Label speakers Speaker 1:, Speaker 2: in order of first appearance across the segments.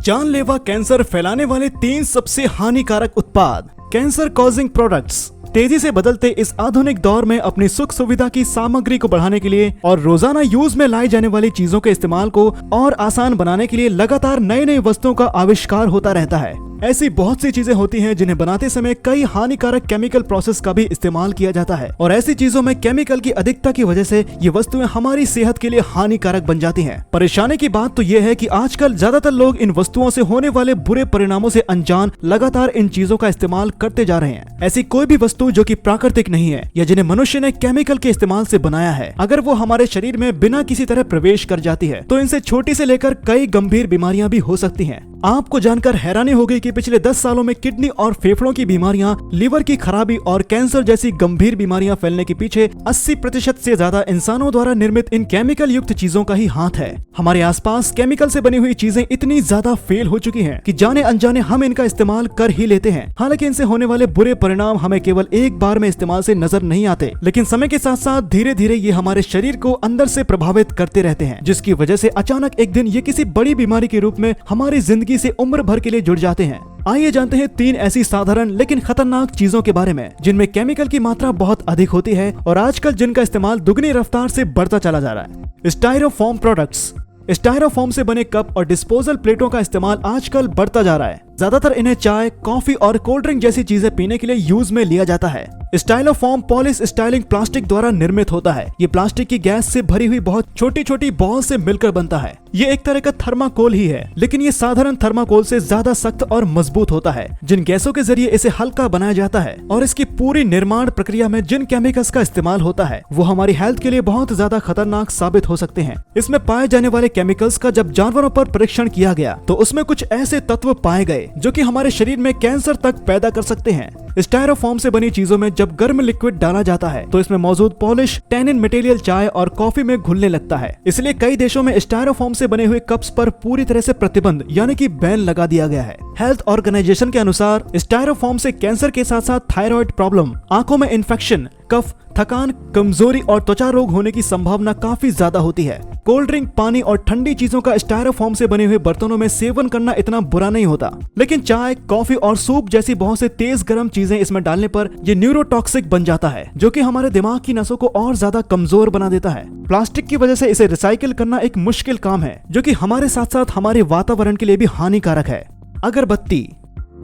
Speaker 1: जानलेवा कैंसर फैलाने वाले 3 सबसे हानिकारक उत्पाद, कैंसर कॉजिंग प्रोडक्ट्स। तेजी से बदलते इस आधुनिक दौर में अपनी सुख सुविधा की सामग्री को बढ़ाने के लिए और रोजाना यूज में लाई जाने वाली चीजों के इस्तेमाल को और आसान बनाने के लिए लगातार नई नई वस्तुओं का आविष्कार होता रहता है। ऐसी बहुत सी चीजें होती हैं जिन्हें बनाते समय कई हानिकारक केमिकल प्रोसेस का भी इस्तेमाल किया जाता है और ऐसी चीजों में केमिकल की अधिकता की वजह से ये वस्तुएं हमारी सेहत के लिए हानिकारक बन जाती हैं। परेशानी की बात तो ये है कि आजकल ज्यादातर लोग इन वस्तुओं से होने वाले बुरे परिणामों से अनजान लगातार इन चीजों का इस्तेमाल करते जा रहे हैं। ऐसी कोई भी वस्तु जो कि प्राकृतिक नहीं है या जिन्हें मनुष्य ने केमिकल के इस्तेमाल से बनाया है, अगर वो हमारे शरीर में बिना किसी तरह प्रवेश कर जाती है तो इनसे छोटी से लेकर कई गंभीर बीमारियां भी हो सकती हैं। आपको जानकर हैरानी होगी कि पिछले 10 सालों में किडनी और फेफड़ों की बीमारियां, लिवर की खराबी और कैंसर जैसी गंभीर बीमारियां फैलने के पीछे 80% से ज्यादा इंसानों द्वारा निर्मित इन केमिकल युक्त चीजों का ही हाथ है। हमारे आसपास केमिकल से बनी हुई चीजें इतनी ज्यादा फेल हो चुकी हैं कि जाने अनजाने हम इनका इस्तेमाल कर ही लेते हैं। हालांकि इनसे होने वाले बुरे परिणाम हमें केवल एक बार में इस्तेमाल से नजर नहीं आते, लेकिन समय के साथ साथ धीरे धीरे ये हमारे शरीर को अंदर से प्रभावित करते रहते हैं, जिसकी वजह से अचानक एक दिन ये किसी बड़ी बीमारी के रूप में हमारी जिंदगी से उम्र भर के लिए जुड़ जाते हैं। आइए जानते हैं 3 ऐसी साधारण लेकिन खतरनाक चीजों के बारे में जिनमें केमिकल की मात्रा बहुत अधिक होती है और आजकल जिनका इस्तेमाल दुगनी रफ्तार से बढ़ता चला जा रहा है। Styrofoam products. स्टाइरोफोम से बने कप और डिस्पोजल प्लेटों का इस्तेमाल आजकल बढ़ता जा रहा है। ज्यादातर इन्हें चाय, कॉफी और कोल्ड ड्रिंक जैसी चीजें पीने के लिए यूज में लिया जाता है। स्टाइलोफोम पॉलिश स्टाइलिंग प्लास्टिक द्वारा निर्मित होता है। ये प्लास्टिक की गैस से भरी हुई बहुत छोटी छोटी बॉल से मिलकर बनता है। ये एक तरह का थर्माकोल ही है, लेकिन ये साधारण थर्माकोल से ज्यादा सख्त और मजबूत होता है। जिन गैसों के जरिए इसे हल्का बनाया जाता है और इसकी पूरी निर्माण प्रक्रिया में जिन केमिकल्स का इस्तेमाल होता है वो हमारी हेल्थ के लिए बहुत ज्यादा खतरनाक साबित हो सकते हैं। इसमें पाए जाने वाले केमिकल्स का जब जानवरों पर परीक्षण किया गया तो उसमें कुछ ऐसे तत्व पाए गए जो कि हमारे शरीर में कैंसर तक पैदा कर सकते हैं। स्टाइरोफोम से बनी चीजों में जब गर्म लिक्विड डाला जाता है तो इसमें मौजूद पॉलिश टैनिन मटेरियल चाय और कॉफी में घुलने लगता है। इसलिए कई देशों में स्टाइरोफोम से बने हुए कप्स पर पूरी तरह से प्रतिबंध यानी कि बैन लगा दिया गया है। हेल्थ ऑर्गेनाइजेशन के अनुसार स्टाइरोफोम से कैंसर के साथ साथ थायराइड प्रॉब्लम, आंखों में इन्फेक्शन, कफ, थकान, कमजोरी और त्वचा रोग होने की संभावना काफी ज्यादा होती है। कोल्ड ड्रिंक, पानी और ठंडी चीजों का स्टाइरोफोम से बने हुए बर्तनों में सेवन करना इतना बुरा नहीं होता, लेकिन चाय, कॉफी और सूप जैसी बहुत से तेज गर्म चीजें इसमें डालने पर ये न्यूरोटॉक्सिक बन जाता है, जो कि हमारे दिमाग की नसों को और ज्यादा कमजोर बना देता है। प्लास्टिक की वजह से इसे रिसाइकिल करना एक मुश्किल काम है, जो कि हमारे साथ साथ हमारे वातावरण के लिए भी हानिकारक है। अगरबत्ती।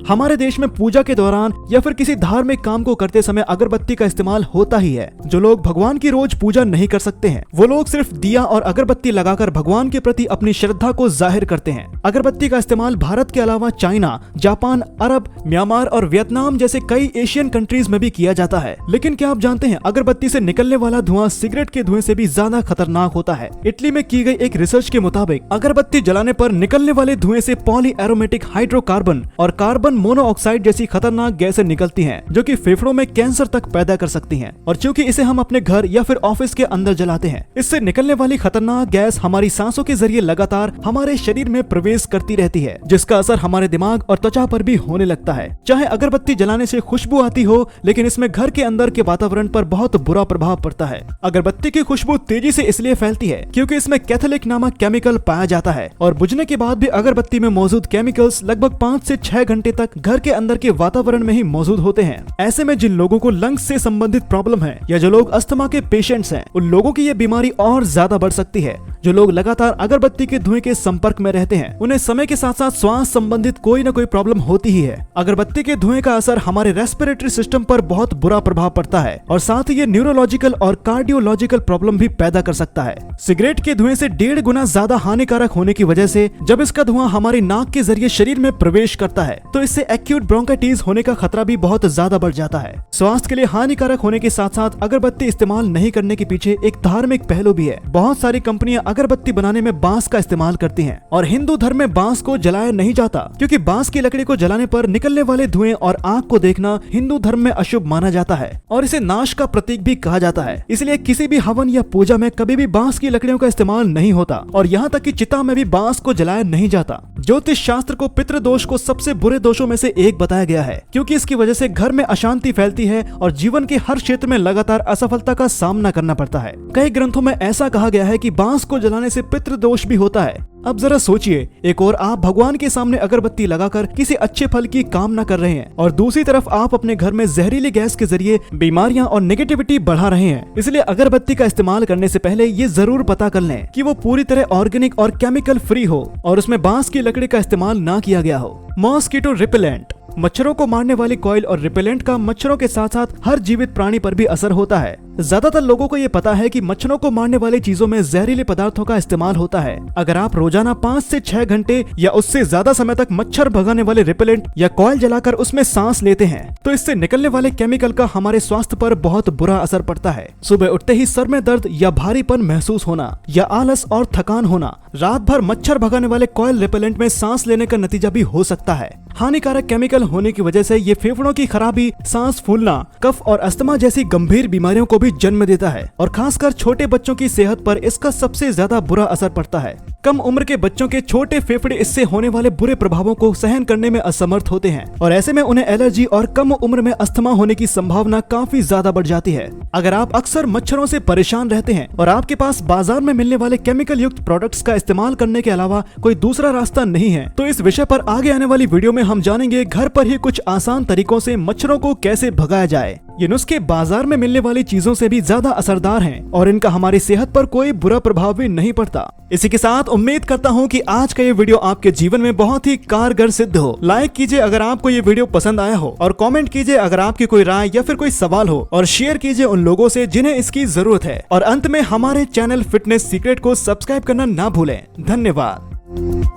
Speaker 1: हमारे देश में पूजा के दौरान या फिर किसी धार्मिक काम को करते समय अगरबत्ती का इस्तेमाल होता ही है। जो लोग भगवान की रोज पूजा नहीं कर सकते हैं वो लोग सिर्फ दिया और अगरबत्ती लगाकर भगवान के प्रति अपनी श्रद्धा को जाहिर करते हैं। अगरबत्ती का इस्तेमाल भारत के अलावा चाइना, जापान, अरब, म्यांमार और वियतनाम जैसे कई एशियन कंट्रीज में भी किया जाता है। लेकिन क्या आप जानते हैं अगरबत्ती से निकलने वाला धुआं सिगरेट के धुएं से भी ज्यादा खतरनाक होता है। इटली में की गई एक रिसर्च के मुताबिक अगरबत्ती जलाने पर निकलने वाले धुएं से पॉली एरोमेटिक हाइड्रोकार्बन और कार्बन मोनोऑक्साइड जैसी खतरनाक गैसें निकलती हैं, जो कि फेफड़ों में कैंसर तक पैदा कर सकती हैं। और चूंकि इसे हम अपने घर या फिर ऑफिस के अंदर जलाते हैं, इससे निकलने वाली खतरनाक गैस हमारी सांसों के जरिए लगातार हमारे शरीर में प्रवेश करती रहती है, जिसका असर हमारे दिमाग और त्वचा पर भी होने लगता है। चाहे अगरबत्ती जलाने से खुशबू आती हो, लेकिन इसमें घर के अंदर के वातावरण पर बहुत बुरा प्रभाव पड़ता है। अगरबत्ती की खुशबू तेजी से इसलिए फैलती है क्योंकि इसमें कैथोलिक नामक केमिकल पाया जाता है और बुझने के बाद भी अगरबत्ती में मौजूद केमिकल्स लगभग 5 से 6 घंटे तक घर के अंदर के वातावरण में ही मौजूद होते हैं। ऐसे में जिन लोगों को लंग्स से संबंधित प्रॉब्लम है या जो लोग अस्थमा के पेशेंट्स हैं, उन लोगों की ये बीमारी और ज्यादा बढ़ सकती है। जो लोग लगातार अगरबत्ती के धुएं के संपर्क में रहते हैं उन्हें समय के साथ साथ श्वास संबंधित कोई न कोई प्रॉब्लम होती ही है। अगरबत्ती के धुएं का असर हमारे रेस्पिरेटरी सिस्टम पर बहुत बुरा प्रभाव पड़ता है और साथ ही ये न्यूरोलॉजिकल और कार्डियोलॉजिकल प्रॉब्लम भी पैदा कर सकता है। सिगरेट के धुएं से 1.5 गुना ज्यादा हानिकारक होने की वजह से जब इसका धुआं हमारी नाक के जरिए शरीर में प्रवेश करता है तो इससे एक्यूट ब्रोंकाइटिस होने का खतरा भी बहुत ज्यादा बढ़ जाता है। स्वास्थ्य के लिए हानिकारक होने के साथ साथ अगरबत्ती इस्तेमाल नहीं करने के पीछे एक धार्मिक पहलू भी है। बहुत सारी कंपनियां अगरबत्ती बनाने में बांस का इस्तेमाल करती हैं और हिंदू धर्म में बांस को जलाया नहीं जाता क्योंकि बांस की लकड़ी को जलाने पर निकलने वाले धुएं और आग को देखना हिंदू धर्म में अशुभ माना जाता है और इसे नाश का प्रतीक भी कहा जाता है। इसलिए किसी भी हवन या पूजा में कभी भी बांस की लकड़ियों का इस्तेमाल नहीं होता और यहाँ तक कि चिता में भी बांस को जलाया नहीं जाता। ज्योतिष शास्त्र को पितृदोष को सबसे बुरे दोषों में से एक बताया गया है क्योंकि इसकी वजह से घर में अशांति फैलती है और जीवन के हर क्षेत्र में लगातार असफलता का सामना करना पड़ता है। कई ग्रंथों में ऐसा कहा गया है कि बांस को जलाने से पितृदोष भी होता है। अब जरा सोचिए, एक और आप भगवान के सामने अगरबत्ती लगाकर किसी अच्छे फल की कामना कर रहे हैं और दूसरी तरफ आप अपने घर में जहरीली गैस के जरिए बीमारियां और नेगेटिविटी बढ़ा रहे हैं। इसलिए अगरबत्ती का इस्तेमाल करने से पहले ये जरूर पता कर लें कि वो पूरी तरह ऑर्गेनिक और केमिकल फ्री हो और उसमें बांस की लकड़ी का इस्तेमाल ना किया गया हो। मॉस्किटो रिपेलेंट, मच्छरों को मारने वाली कॉइल और रिपेलेंट का मच्छरों के साथ साथ हर जीवित प्राणी पर भी असर होता है। ज्यादातर लोगों को ये पता है कि मच्छरों को मारने वाली चीजों में जहरीले पदार्थों का इस्तेमाल होता है। अगर आप रोजाना 5 से 6 घंटे या उससे ज्यादा समय तक मच्छर भगाने वाले रिपेलेंट या कॉइल जलाकर उसमें सांस लेते हैं तो इससे निकलने वाले केमिकल का हमारे स्वास्थ्य पर बहुत बुरा असर पड़ता है। सुबह उठते ही सर में दर्द या भारीपन महसूस होना या आलस और थकान होना रात भर मच्छर भगाने वाले कॉइल रिपेलेंट में सांस लेने का नतीजा भी हो सकता है। हानिकारक केमिकल होने की वजह से ये फेफड़ों की खराबी, सांस फूलना, कफ और अस्थमा जैसी गंभीर बीमारियों को भी जन्म देता है और खासकर छोटे बच्चों की सेहत पर इसका सबसे ज्यादा बुरा असर पड़ता है। कम उम्र के बच्चों के छोटे फेफड़े इससे होने वाले बुरे प्रभावों को सहन करने में असमर्थ होते हैं और ऐसे में उन्हें एलर्जी और कम उम्र में अस्थमा होने की संभावना काफी ज्यादा बढ़ जाती है। अगर आप अक्सर मच्छरों से परेशान रहते हैं और आपके पास बाजार में मिलने वाले केमिकल युक्त प्रोडक्ट्स का इस्तेमाल करने के अलावा कोई दूसरा रास्ता नहीं है तो इस विषय पर आगे आने वाली वीडियो में हम जानेंगे घर पर ही कुछ आसान तरीकों से मच्छरों को कैसे भगाया जाए। ये नुस्खे बाजार में मिलने वाली चीजों से भी ज्यादा असरदार हैं और इनका हमारी सेहत पर कोई बुरा प्रभाव भी नहीं पड़ता। इसी के साथ उम्मीद करता हूँ कि आज का ये वीडियो आपके जीवन में बहुत ही कारगर सिद्ध हो। लाइक कीजिए अगर आपको ये वीडियो पसंद आया हो और कमेंट कीजिए अगर आपकी कोई राय या फिर कोई सवाल हो और शेयर कीजिए उन लोगों से जिन्हें इसकी जरूरत है। और अंत में हमारे चैनल फिटनेस सीक्रेट को सब्सक्राइब करना ना भूलें। धन्यवाद।